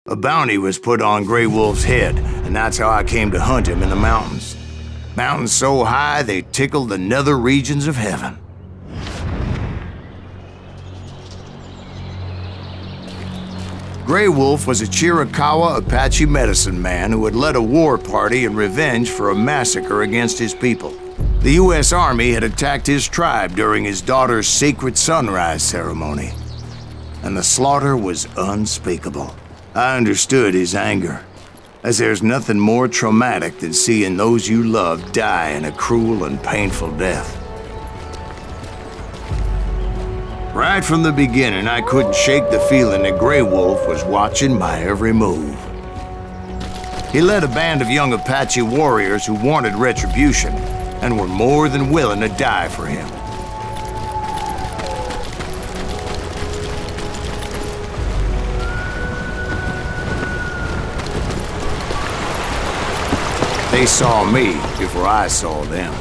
A bounty was put on Grey Wolf's head, and that's how I came to hunt him in the mountains. Mountains so high they tickled the nether regions of heaven. Grey Wolf was a Chiricahua Apache medicine man who had led a war party in revenge for a massacre against his people. The U.S. Army had attacked his tribe during his daughter's sacred sunrise ceremony, and the slaughter was unspeakable. I understood his anger, as there's nothing more traumatic than seeing those you love die in a cruel and painful death. Right from the beginning, I couldn't shake the feeling that Grey Wolf was watching my every move. He led a band of young Apache warriors who wanted retribution and were more than willing to die for him. They saw me before I saw them.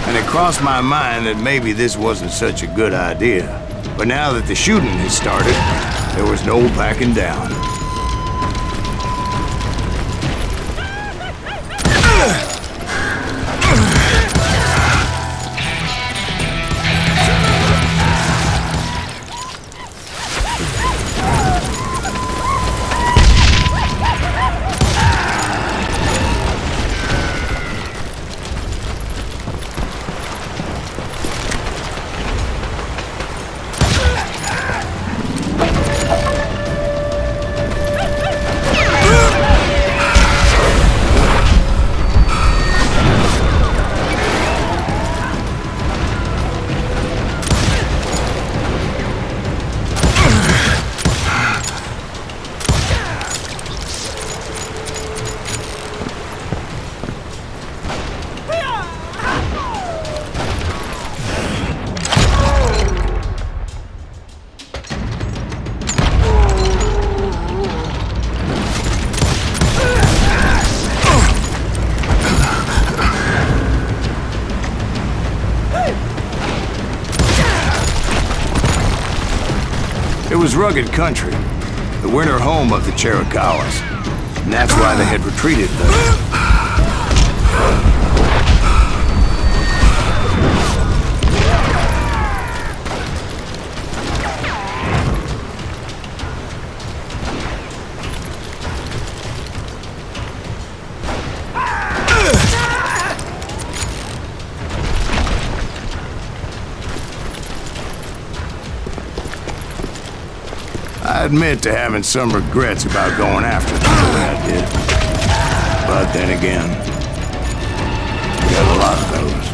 And it crossed my mind that maybe this wasn't such a good idea. But now that the shooting had started, there was no backing down. It was rugged country, the winter home of the Chiricahuas, and that's why they had retreated there. I admit to having some regrets about going after them the way I did. But then again, we got a lot of those.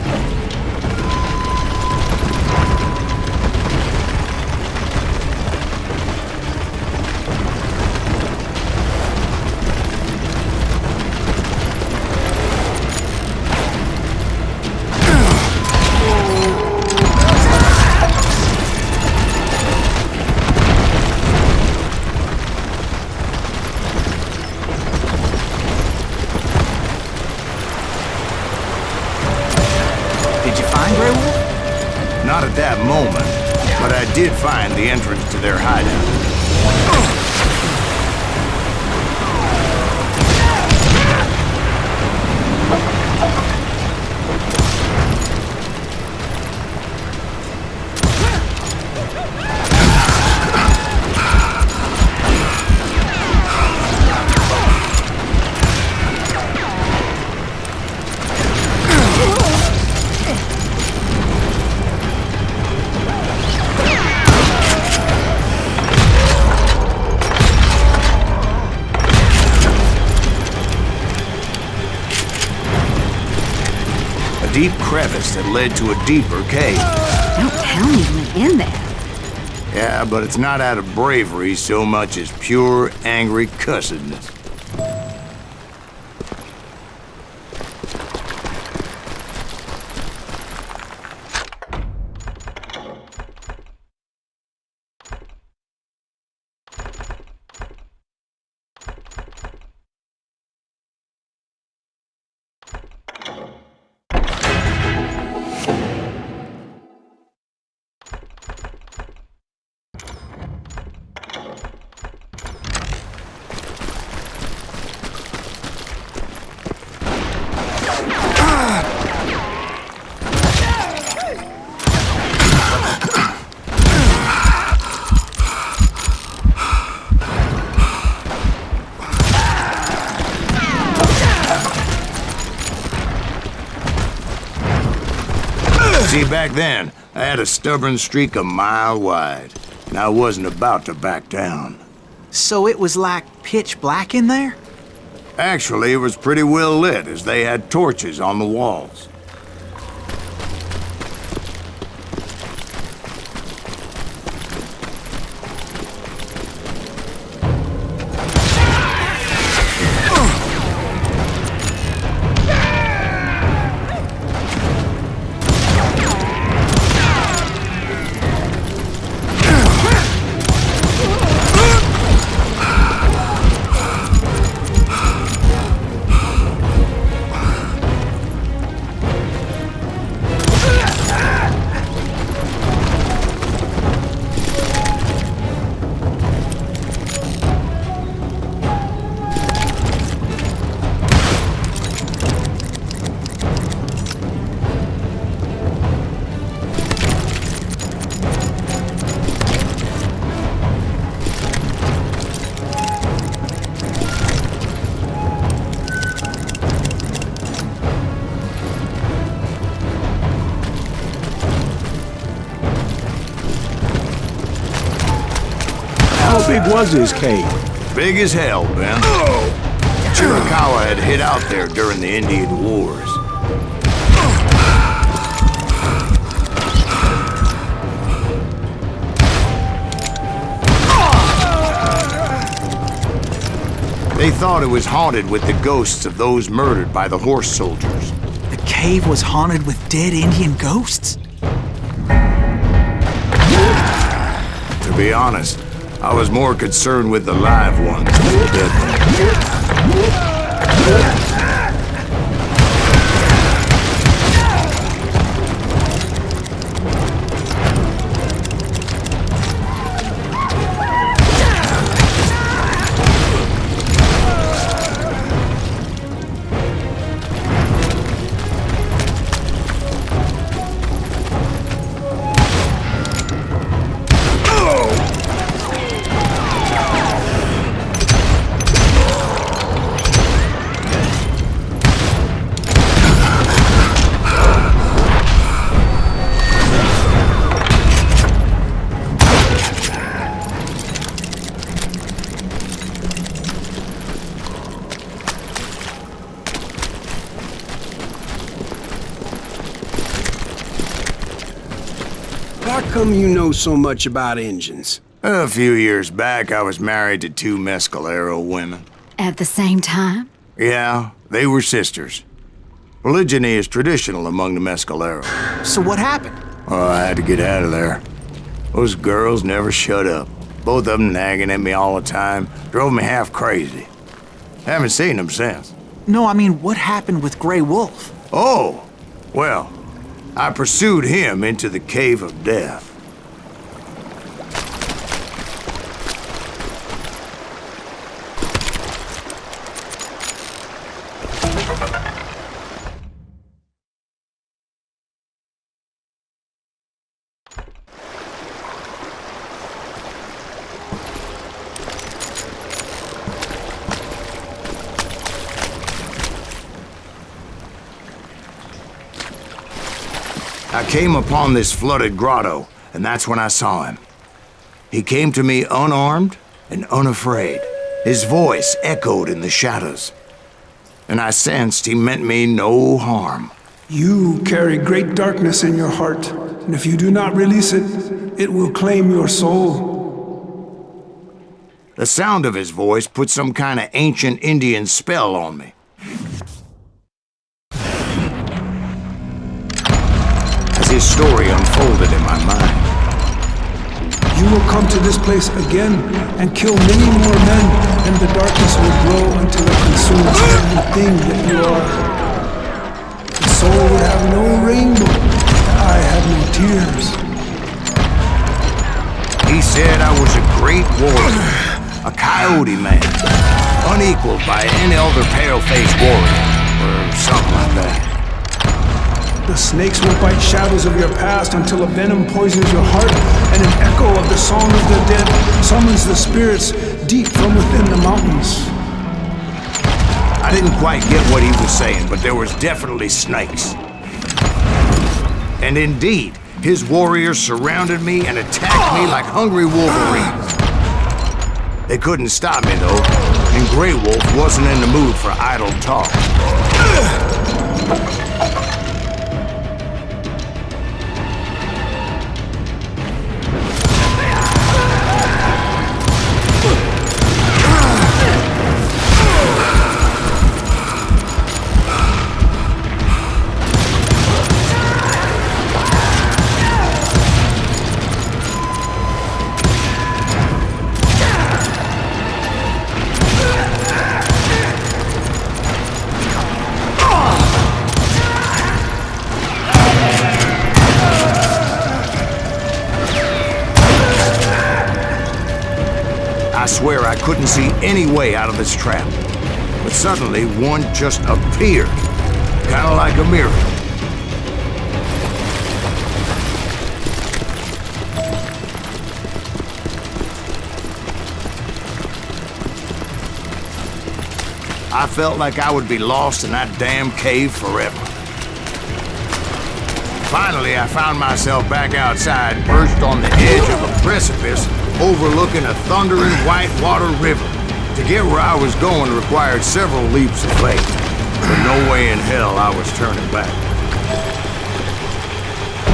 Not at that moment, but I did find the entrance to their hideout. Deep crevice that led to a deeper cave. Don't tell me you went in there. Yeah, but it's not out of bravery so much as pure, angry cussedness. See, back then, I had a stubborn streak a mile wide, and I wasn't about to back down. So it was like pitch black in there? Actually, it was pretty well lit, as they had torches on the walls. How big was his cave? Big as hell, Ben. Chiricahua had hid out there during the Indian Wars. They thought it was haunted with the ghosts of those murdered by the horse soldiers. The cave was haunted with dead Indian ghosts? To be honest, I was more concerned with the live ones than the dead ones. How come you know so much about engines? A few years back, I was married to two Mescalero women. At the same time? Yeah, they were sisters. Polygyny is traditional among the Mescalero. So what happened? Oh, I had to get out of there. Those girls never shut up. Both of them nagging at me all the time. Drove me half crazy. Haven't seen them since. No, I mean, what happened with Grey Wolf? Oh, well, I pursued him into the Cave of Death. I came upon this flooded grotto, and that's when I saw him. He came to me unarmed and unafraid. His voice echoed in the shadows, and I sensed he meant me no harm. You carry great darkness in your heart, and if you do not release it, it will claim your soul. The sound of his voice put some kind of ancient Indian spell on me. As his story unfolded in my mind, You will come to this place again and kill many more men, and the darkness will grow until it consumes everything that you are. The soul would have no rainbow, the eye have no tears. he said I was a great warrior, a coyote man, unequaled by any other pale-faced warrior, or something like that. The snakes will bite shadows of your past until a venom poisons your heart, and an echo of the song of the dead summons the spirits deep from within the mountains. I didn't quite get what he was saying, but there was definitely snakes. And indeed, his warriors surrounded me and attacked me like hungry wolverines. They couldn't stop me, though, and Grey Wolf wasn't in the mood for idle talk. I swear I couldn't see any way out of this trap. But suddenly, one just appeared. Kind of like a miracle. I felt like I would be lost in that damn cave forever. Finally, I found myself back outside, perched on the edge of a precipice overlooking a thundering whitewater river. To get where I was going required several leaps of faith, but no way in hell I was turning back.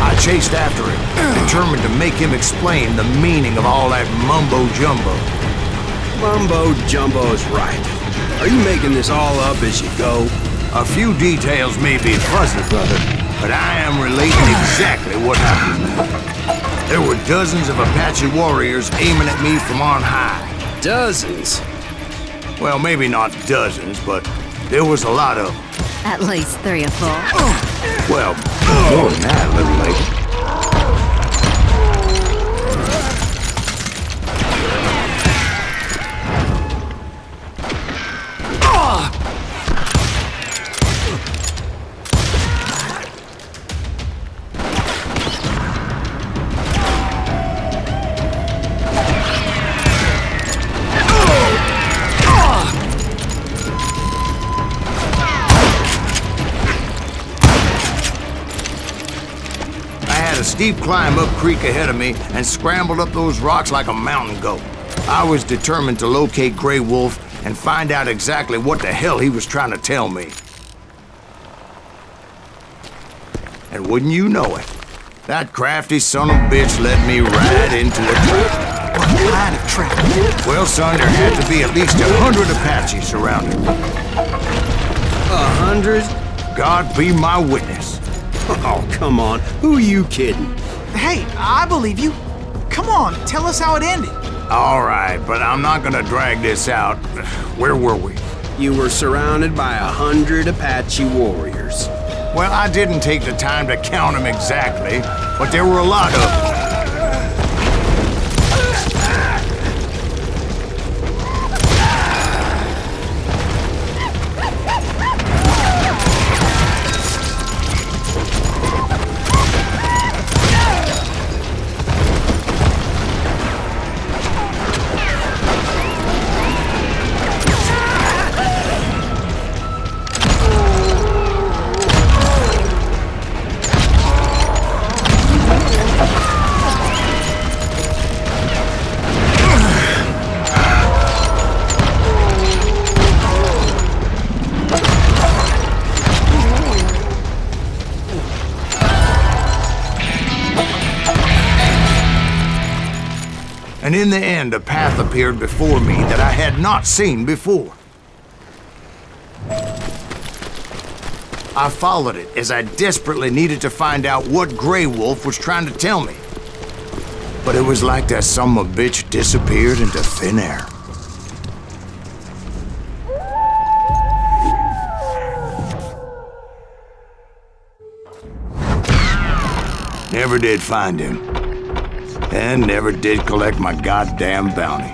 I chased after him, determined to make him explain the meaning of all that mumbo-jumbo. Mumbo-jumbo's right. Are you making this all up as you go? A few details may be fuzzy, brother, but I am relating exactly what happened. There were dozens of Apache warriors aiming at me from on high. Dozens? Well, maybe not dozens, but there was a lot of them. At least 3 or 4. Well, more than that, little lady. Steep climb up creek ahead of me and scrambled up those rocks like a mountain goat. I was determined to locate Grey Wolf and find out exactly what the hell he was trying to tell me. And wouldn't you know it, that crafty son of a bitch led me right into a trap. What kind of trap? Well, son, there had to be at least 100 Apaches surrounding me. 100? God be my witness. Oh, come on. Who are you kidding? Hey, I believe you. Come on, tell us how it ended. All right, but I'm not gonna drag this out. Where were we? You were surrounded by 100 Apache warriors. Well, I didn't take the time to count them exactly, but there were a lot of them. And in the end, a path appeared before me that I had not seen before. I followed it as I desperately needed to find out what Grey Wolf was trying to tell me. But it was like that son of a bitch disappeared into thin air. Never did find him. And never did collect my goddamn bounty.